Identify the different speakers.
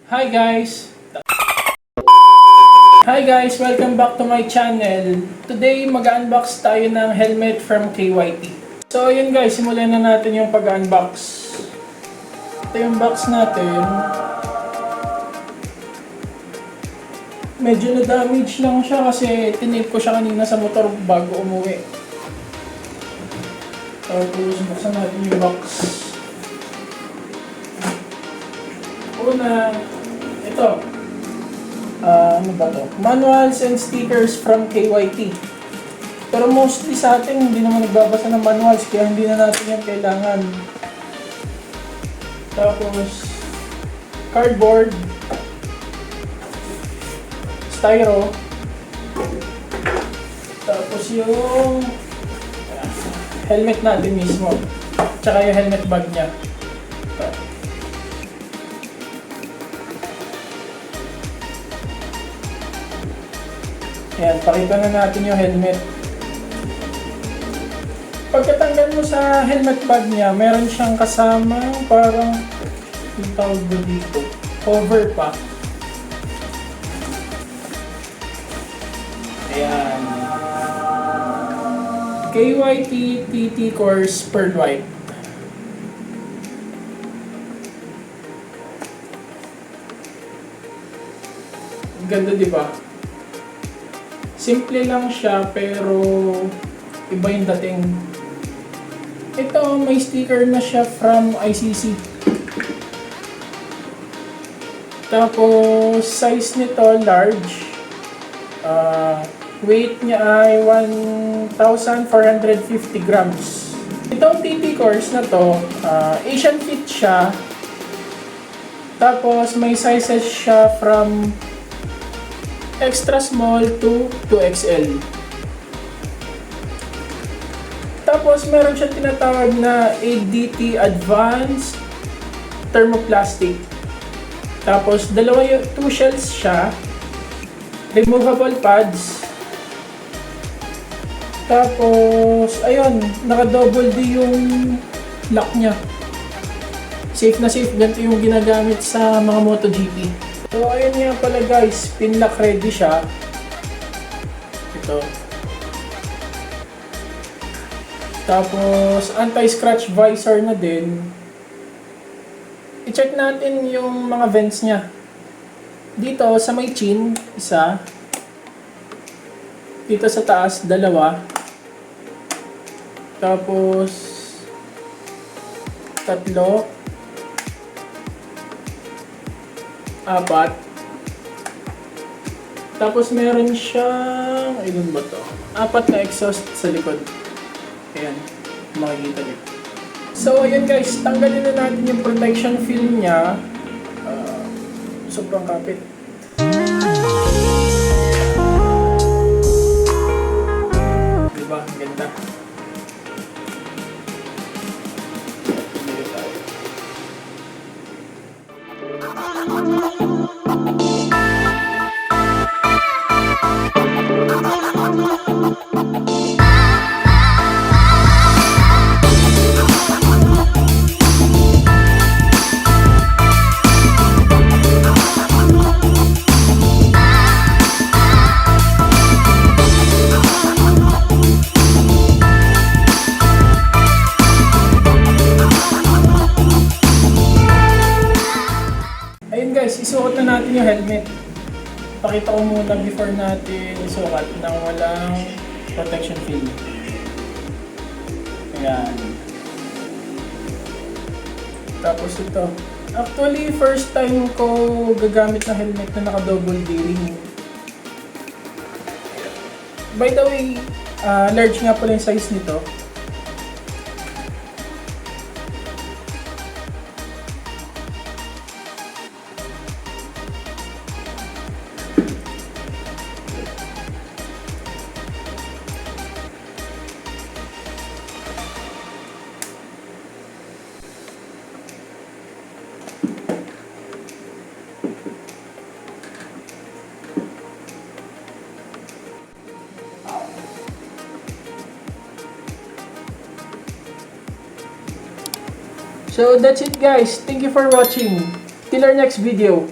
Speaker 1: Hi guys! Hi guys! Welcome back to my channel. Today mag-unbox tayo ng helmet from KYT. So ayun guys, simulan na natin yung pag-unbox. Ito yung box natin. Medyo na-damage lang siya kasi tinape ko siya kanina sa motor bago umuwi. Tapos buksan natin yung box. Una, ito. Ano ba to? Manuals and stickers from KYT. Pero mostly sa atin, hindi naman nagbabasa ng manuals, kaya hindi na natin yan kailangan. Tapos, cardboard, styro, tapos yung helmet natin mismo, tsaka yung helmet bag niya. Ayan, pakita na natin yung helmet. Pagkatanggal mo sa helmet bag niya, meron siyang kasamang parang yung tawag mo dito, cover pa. Ayan. KYT TT Course Pearl White. Ganda, di ba? Simple lang siya pero iba yung dating. Ito, may sticker na siya from ICC. Tapos, size nito large. Weight niya ay 1,450 grams. Itong TT course na to, Asian fit siya. Tapos, may sizes siya from extra small to 2XL. Tapos meron siya tinatawag na ADT Advanced Thermoplastic. Tapos dalawa yung 2 shells siya. Removable pads. Tapos ayun, naka-double D yung lock niya. Safe na safe, ganito yung ginagamit sa mga MotoGP. So, ayun nga pala guys, pin lock ready siya. Ito. Tapos, anti-scratch visor na din. I-check natin yung mga vents niya. Dito, sa may chin, isa. Dito sa taas, dalawa. Tapos, tatlo. 4. Tapos meron siyang, ilan ba to? 4 na exhaust sa likod. Ayan, makikita niyo. So ayun guys, tanggalin na natin yung protection film niya. Sobrang kapit. Diba? Ang ganda. Ayun guys, isuot na natin yung helmet. Pakita ko muna before natin isukat nang walang protection film. Ayan. Tapos ito. Actually, first time ko gagamit ng helmet na naka-double D-ring. By the way, large nga pala yung size nito. So that's it guys. Thank you for watching. Till our next video.